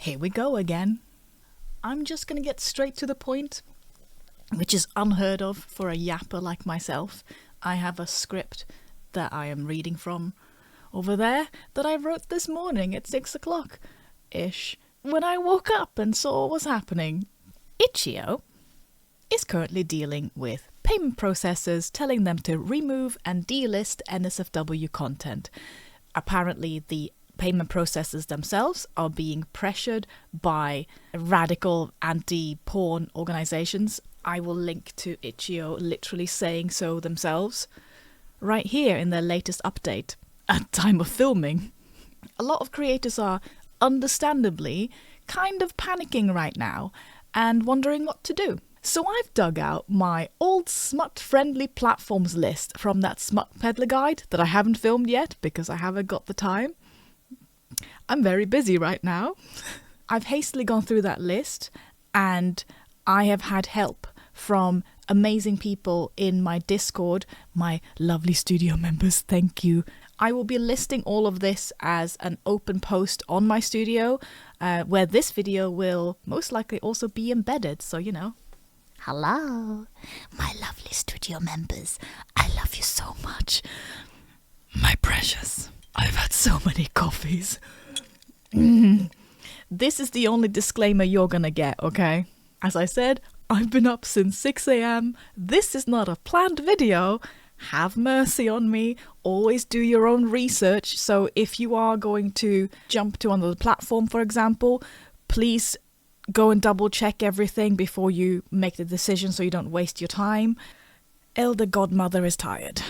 Here we go again. I'm just gonna get straight to the point, which is unheard of for a yapper like myself. I have a script that I am reading from over there that I wrote this morning at 6 o'clock-ish when I woke up and saw what was happening. Itchio is currently dealing with payment processors telling them to remove and delist NSFW content. Apparently the payment processors themselves are being pressured by radical anti-porn organizations. I will link to Itchio literally saying so themselves right here in their latest update at time of filming. A lot of creators are understandably kind of panicking right now and wondering what to do. So I've dug out my old smut-friendly platforms list from that Smut Peddler guide that I haven't filmed yet because I haven't got the time. I'm very busy right now. I've hastily gone through that list and I have had help from amazing people in my Discord, my lovely studio members, thank you. I will be listing all of this as an open post on my studio, where this video will most likely also be embedded, so you know. Hello, my lovely studio members. I love you so much. My precious. I've had so many coffees. This is the only disclaimer you're gonna get, okay? As I said, I've been up since 6 a.m. This is not a planned video. Have mercy on me. Always do your own research. So if you are going to jump to another platform, for example, please go and double check everything before you make the decision so you don't waste your time. Elder Godmother is tired.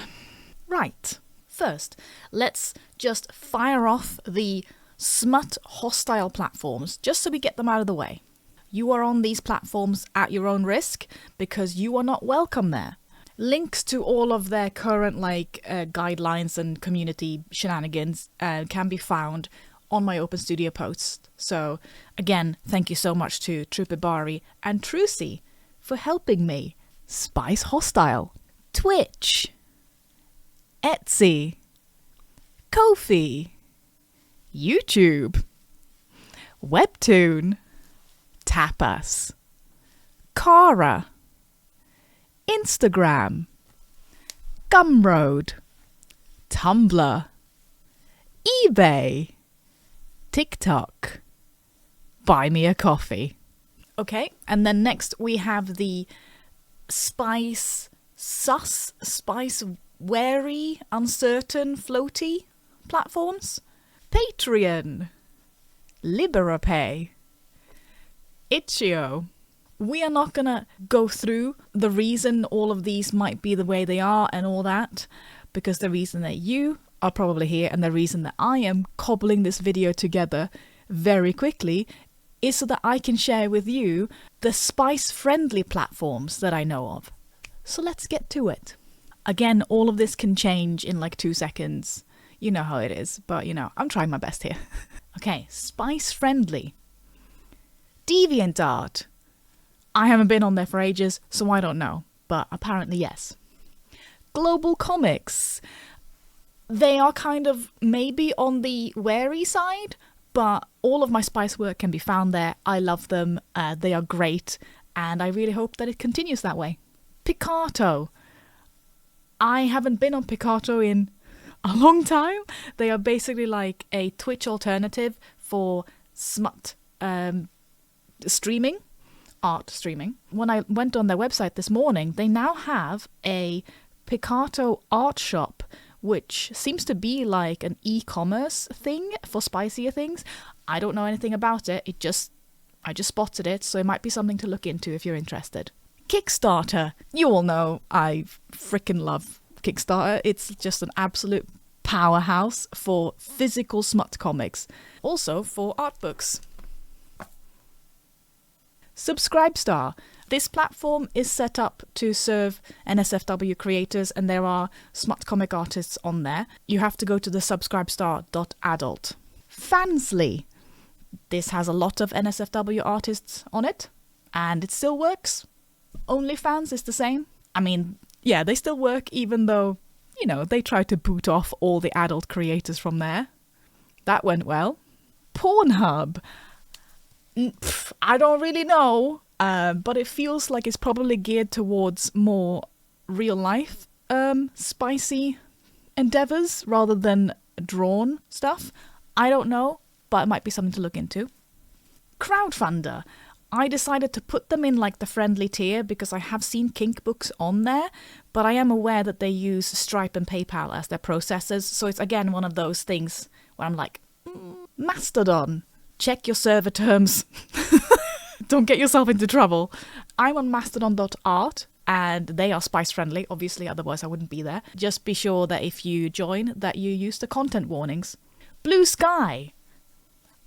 Right. First, let's just fire off the smut hostile platforms just so we get them out of the way. You are on these platforms at your own risk because you are not welcome there. Links to all of their current guidelines and community shenanigans can be found on my Open Studio post. So again, thank you so much to Trupibari and Trucy for helping me. Spice Hostile, Twitch, Etsy, Ko-fi, YouTube, Webtoon, Tapas, Kara, Instagram, Gumroad, Tumblr, eBay, TikTok, Buy Me a Coffee. Okay, and then next we have the spice wary, uncertain, floaty platforms. Patreon, Liberapay, Itchio. We are not gonna go through the reason all of these might be the way they are and all that, because the reason that you are probably here and the reason that I am cobbling this video together very quickly is so that I can share with you the spice-friendly platforms that I know of. So let's get to it. Again, all of this can change in like 2 seconds. You know how it is, but you know, I'm trying my best here. Okay, spice-friendly. DeviantArt. I haven't been on there for ages, so I don't know, but apparently yes. Global Comics. They are kind of maybe on the wary side, but all of my spice work can be found there. I love them, they are great, and I really hope that it continues that way. Picato. I haven't been on Picato in a long time. They are basically like a Twitch alternative for smut streaming, art streaming. When I went on their website this morning, they now have a Picato art shop, which seems to be like an e-commerce thing for spicier things. I don't know anything about it. I just spotted it, so it might be something to look into if you're interested. Kickstarter. You all know I freaking love Kickstarter. It's just an absolute powerhouse for physical smut comics. Also for art books. Subscribestar. This platform is set up to serve NSFW creators, and there are smut comic artists on there. You have to go to the subscribestar.adult. Fansly. This has a lot of NSFW artists on it, and it still works. OnlyFans is the same. I mean, yeah, they still work even though, you know, they tried to boot off all the adult creators from there. That went well. Pornhub. I don't really know, but it feels like it's probably geared towards more real life spicy endeavors rather than drawn stuff. I don't know, but it might be something to look into. Crowdfunder. I decided to put them in like the friendly tier because I have seen kink books on there, but I am aware that they use Stripe and PayPal as their processors, so it's again one of those things where I'm like, Mastodon, check your server terms. Don't get yourself into trouble. I'm on mastodon.art, and they are spice friendly, obviously, otherwise I wouldn't be there. Just be sure that if you join, that you use the content warnings. Blue Sky.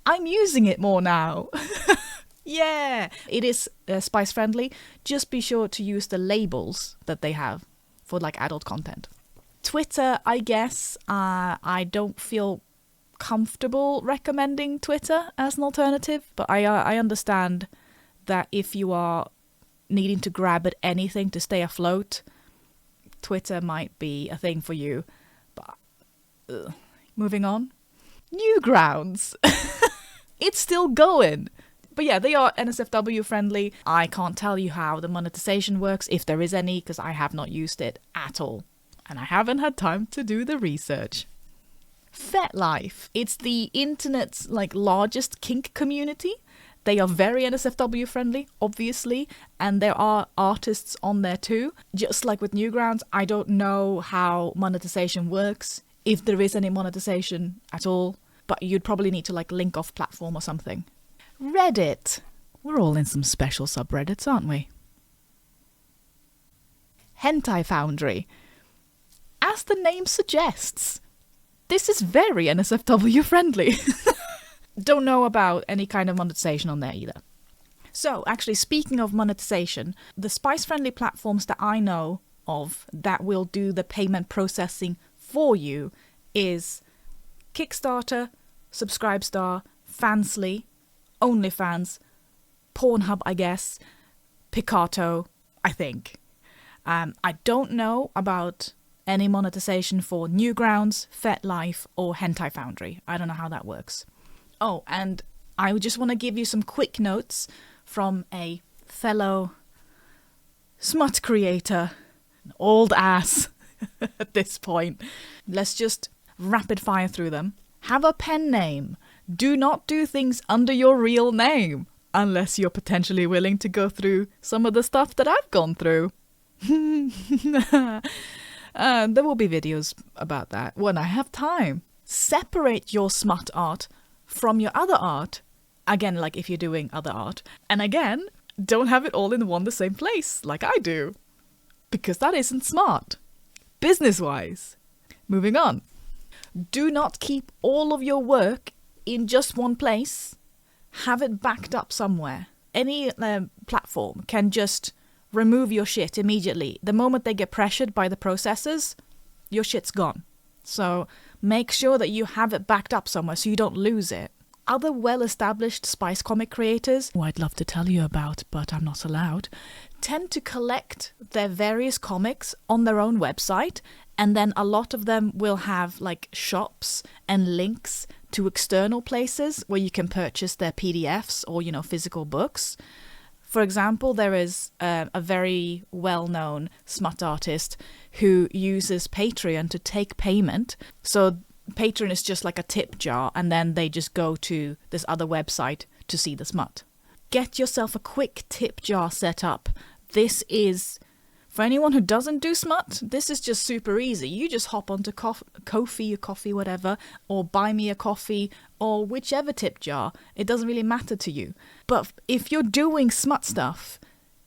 I'm using it more now. Yeah, it is spice friendly. Just be sure to use the labels that they have for like adult content. Twitter, I guess, I don't feel comfortable recommending Twitter as an alternative, but I understand that if you are needing to grab at anything to stay afloat, Twitter might be a thing for you. But moving on. Newgrounds. It's still going. But yeah, they are NSFW friendly. I can't tell you how the monetization works, if there is any, because I have not used it at all. And I haven't had time to do the research. FetLife. It's the internet's like largest kink community. They are very NSFW friendly, obviously, and there are artists on there too. Just like with Newgrounds, I don't know how monetization works, if there is any monetization at all, but you'd probably need to like link off platform or something. Reddit. We're all in some special subreddits, aren't we? Hentai Foundry. As the name suggests, this is very NSFW friendly. Don't know about any kind of monetization on there either. So, actually, speaking of monetization, the spice-friendly platforms that I know of that will do the payment processing for you is Kickstarter, Subscribestar, Fansly, OnlyFans, Pornhub, I guess, Picato, I think. I don't know about any monetization for Newgrounds, FetLife, or Hentai Foundry. I don't know how that works. Oh, and I just want to give you some quick notes from a fellow smut creator, an old ass at this point. Let's just rapid fire through them. Have a pen name. Do not do things under your real name, unless you're potentially willing to go through some of the stuff that I've gone through. There will be videos about that when I have time. Separate your smut art from your other art. Again, like if you're doing other art. And again, don't have it all in the same place, like I do. Because that isn't smart. Business-wise. Moving on. Do not keep all of your work in just one place. Have it backed up somewhere. Any platform can just remove your shit immediately. The moment they get pressured by the processors, your shit's gone. So make sure that you have it backed up somewhere so you don't lose it. Other well-established spice comic creators, who I'd love to tell you about, but I'm not allowed, tend to collect their various comics on their own website, and then a lot of them will have like shops and links to external places where you can purchase their PDFs or, physical books. For example, there is a very well-known smut artist who uses Patreon to take payment. So Patreon is just like a tip jar, and then they just go to this other website to see the smut. Get yourself a quick tip jar set up. This is, for anyone who doesn't do smut, this is just super easy. You just hop onto Ko-fi or Coffee, whatever, or Buy Me a Coffee, or whichever tip jar. It doesn't really matter to you. But if you're doing smut stuff,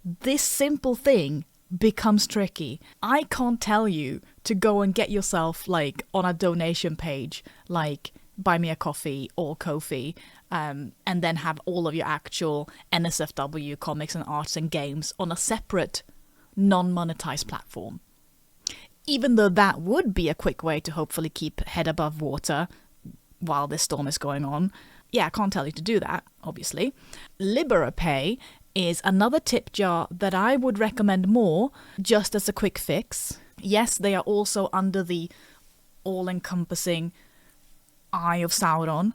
this simple thing becomes tricky. I can't tell you to go and get yourself like on a donation page like Buy Me a Coffee or Ko-fi, and then have all of your actual NSFW comics and arts and games on a separate non-monetized platform. Even though that would be a quick way to hopefully keep head above water while this storm is going on. Yeah, I can't tell you to do that, obviously. LiberaPay is another tip jar that I would recommend more, just as a quick fix. Yes, they are also under the all-encompassing Eye of Sauron,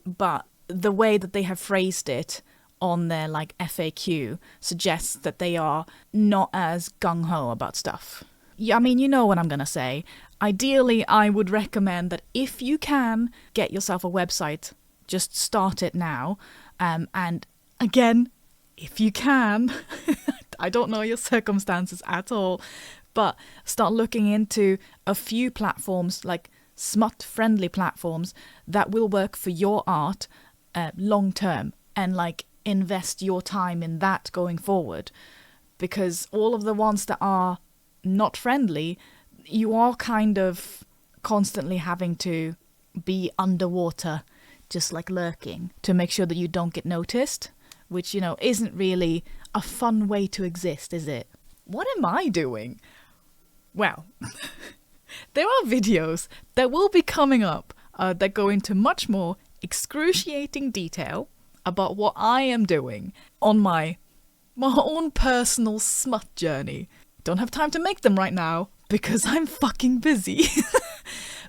but the way that they have phrased it on their like FAQ suggests that they are not as gung-ho about stuff. Yeah, I mean, you know what I'm gonna say. Ideally, I would recommend that if you can get yourself a website, just start it now. And again, if you can, I don't know your circumstances at all, but start looking into a few platforms, like smut-friendly platforms, that will work for your art long term, and like invest your time in that going forward. Because all of the ones that are not friendly, you are kind of constantly having to be underwater, just like lurking, to make sure that you don't get noticed, which, you know, isn't really a fun way to exist, is it? What am I doing? Well, there are videos that will be coming up that go into much more excruciating detail about what I am doing on my own personal smut journey. Don't have time to make them right now because I'm fucking busy.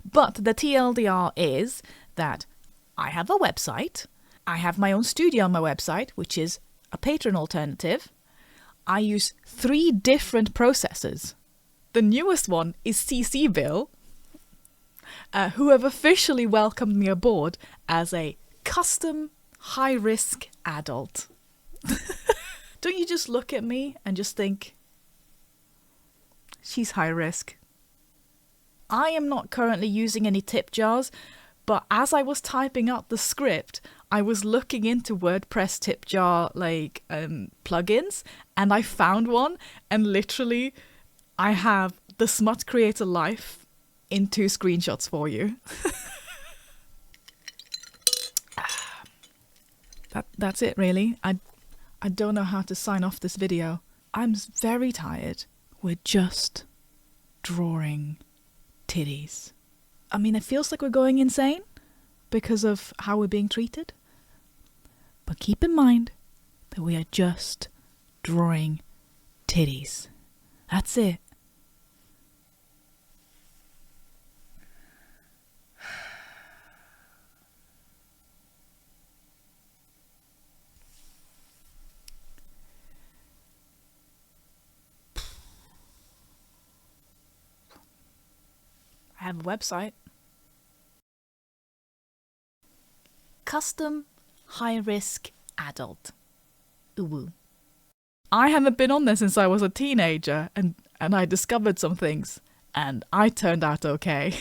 But the TLDR is that I have a website. I have my own studio on my website, which is a Patreon alternative. I use 3 different processors. The newest one is CC Bill, who have officially welcomed me aboard as a custom high-risk adult. Don't you just look at me and just think, she's high risk? I am not currently using any tip jars, but as I was typing out the script, I was looking into WordPress tip jar like plugins, and I found one, and literally I have the Smut Creator life in 2 screenshots for you. That's it, really. I don't know how to sign off this video. I'm very tired. We're just drawing titties. I mean, it feels like we're going insane because of how we're being treated. But keep in mind that we are just drawing titties. That's it. I have a website. Custom high-risk adult. Ooh. I haven't been on there since I was a teenager, and I discovered some things, and I turned out okay.